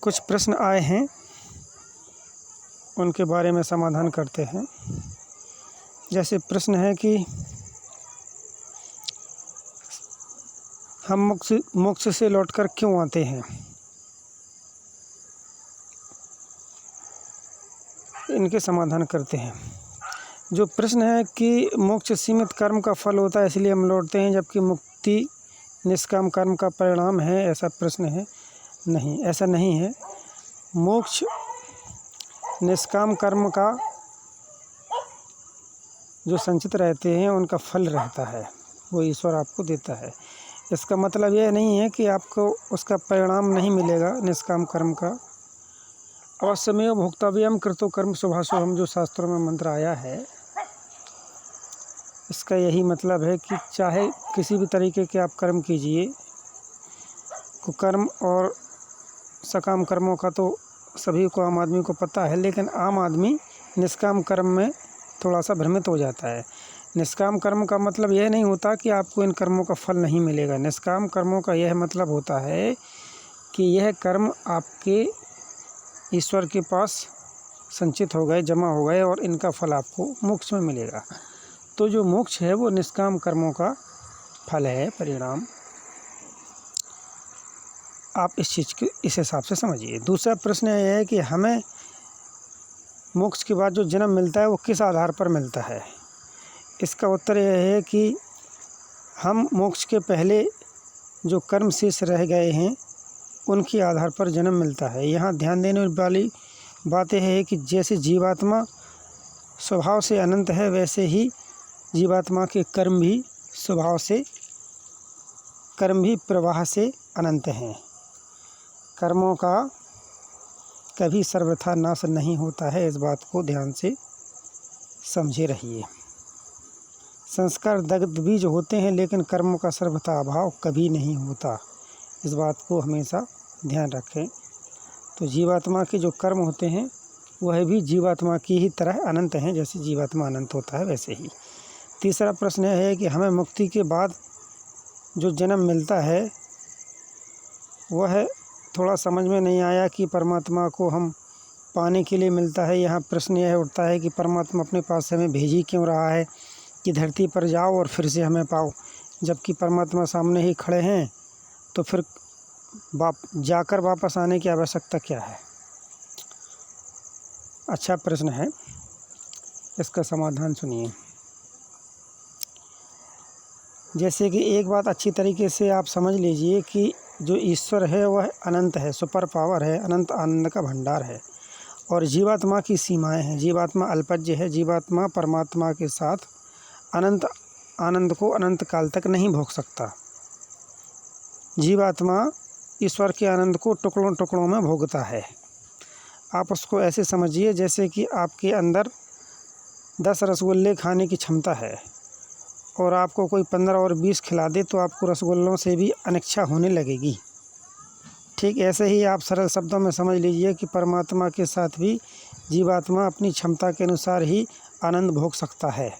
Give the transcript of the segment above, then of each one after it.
कुछ प्रश्न आए हैं, उनके बारे में समाधान करते हैं। जैसे प्रश्न है कि हम मोक्ष से लौटकर क्यों आते हैं। इनके समाधान करते हैं। जो प्रश्न है कि मोक्ष सीमित कर्म का फल होता है इसलिए हम लौटते हैं, जबकि मुक्ति निष्काम कर्म का परिणाम है, ऐसा प्रश्न है। नहीं, ऐसा नहीं है। मोक्ष निष्काम कर्म का जो संचित रहते हैं उनका फल रहता है, वो ईश्वर आपको देता है। इसका मतलब यह नहीं है कि आपको उसका परिणाम नहीं मिलेगा निष्काम कर्म का। अवश्यमेव भोक्तव्यम कृतो कर्म शुभाशुभम, जो शास्त्रों में मंत्र आया है, इसका यही मतलब है कि चाहे किसी भी तरीके के आप कर्म कीजिए, कुकर्म और सकाम कर्मों का तो सभी को, आम आदमी को पता है, लेकिन आम आदमी निष्काम कर्म में थोड़ा सा भ्रमित हो जाता है। निष्काम कर्म का मतलब यह नहीं होता कि आपको इन कर्मों का फल नहीं मिलेगा। निष्काम कर्मों का यह मतलब होता है कि यह कर्म आपके ईश्वर के पास संचित हो गए, जमा हो गए, और इनका फल आपको मोक्ष में मिलेगा। तो जो मोक्ष है वो निष्काम कर्मों का फल है, परिणाम। आप इस चीज़ को इस हिसाब से समझिए। दूसरा प्रश्न यह है कि हमें मोक्ष के बाद जो जन्म मिलता है वो किस आधार पर मिलता है। इसका उत्तर यह है कि हम मोक्ष के पहले जो कर्म शेष रह गए हैं उनके आधार पर जन्म मिलता है। यहाँ ध्यान देने वाली बात यह है कि जैसे जीवात्मा स्वभाव से अनंत है, वैसे ही जीवात्मा के कर्म भी स्वभाव से, कर्म भी प्रवाह से अनंत हैं। कर्मों का कभी सर्वथा नाश नहीं होता है, इस बात को ध्यान से समझे रहिए। संस्कार दग्ध बीज होते हैं, लेकिन कर्मों का सर्वथा अभाव कभी नहीं होता, इस बात को हमेशा ध्यान रखें। तो जीवात्मा के जो कर्म होते हैं वह भी जीवात्मा की ही तरह अनंत हैं, जैसे जीवात्मा अनंत होता है वैसे ही। तीसरा प्रश्न है कि हमें मुक्ति के बाद जो जन्म मिलता है वह थोड़ा समझ में नहीं आया कि परमात्मा को हम पाने के लिए मिलता है। यहाँ प्रश्न यह उठता है कि परमात्मा अपने पास से हमें भेज ही क्यों रहा है कि धरती पर जाओ और फिर से हमें पाओ, जबकि परमात्मा सामने ही खड़े हैं, तो फिर जाकर वापस आने की आवश्यकता क्या है। अच्छा प्रश्न है, इसका समाधान सुनिए। जैसे कि एक बात अच्छी तरीके से आप समझ लीजिए कि जो ईश्वर है वह अनंत है, सुपर पावर है, अनंत आनंद का भंडार है, और जीवात्मा की सीमाएं हैं। जीवात्मा अल्पज्य है। जीवात्मा परमात्मा के साथ अनंत आनंद को अनंत काल तक नहीं भोग सकता। जीवात्मा ईश्वर के आनंद को टुकड़ों टुकड़ों में भोगता है। आप उसको ऐसे समझिए जैसे कि आपके अंदर 10 रसगुल्ले खाने की क्षमता है और आपको कोई 15 और 20 खिला दे तो आपको रसगुल्लों से भी अनिच्छा होने लगेगी। ठीक ऐसे ही आप सरल शब्दों में समझ लीजिए कि परमात्मा के साथ भी जीवात्मा अपनी क्षमता के अनुसार ही आनंद भोग सकता है,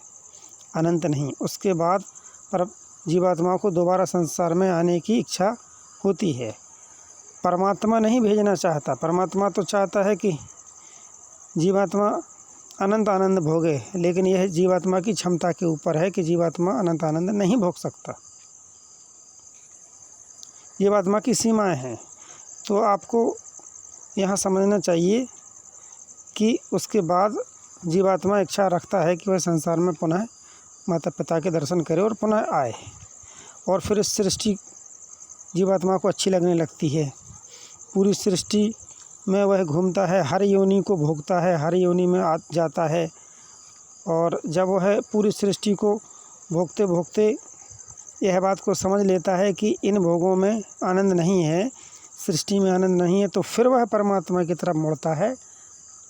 अनंत नहीं। उसके बाद पर जीवात्मा को दोबारा संसार में आने की इच्छा होती है। परमात्मा नहीं भेजना चाहता, परमात्मा तो चाहता है कि जीवात्मा अनंत आनंद भोगे, लेकिन यह जीवात्मा की क्षमता के ऊपर है कि जीवात्मा अनंत आनंद नहीं भोग सकता। जीवात्मा की सीमाएं हैं। तो आपको यहाँ समझना चाहिए कि उसके बाद जीवात्मा इच्छा रखता है कि वह संसार में पुनः माता पिता के दर्शन करे और पुनः आए, और फिर इस सृष्टि जीवात्मा को अच्छी लगने लगती है। पूरी सृष्टि में वह घूमता है, हर योनि को भोगता है, हर योनि में आ जाता है, और जब वह पूरी सृष्टि को भोगते भोगते यह बात को समझ लेता है कि इन भोगों में आनंद नहीं है, सृष्टि में आनंद नहीं है, तो फिर वह परमात्मा की तरफ मुड़ता है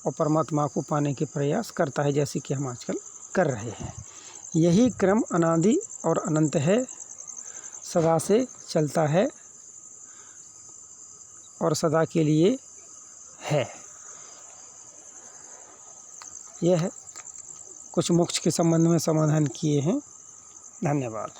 और परमात्मा को पाने के प्रयास करता है, जैसे कि हम आजकल कर रहे हैं। यही क्रम अनादि और अनंत है, सदा से चलता है और सदा के लिए है। यह कुछ मोक्ष के संबंध में समाधान किए हैं। धन्यवाद।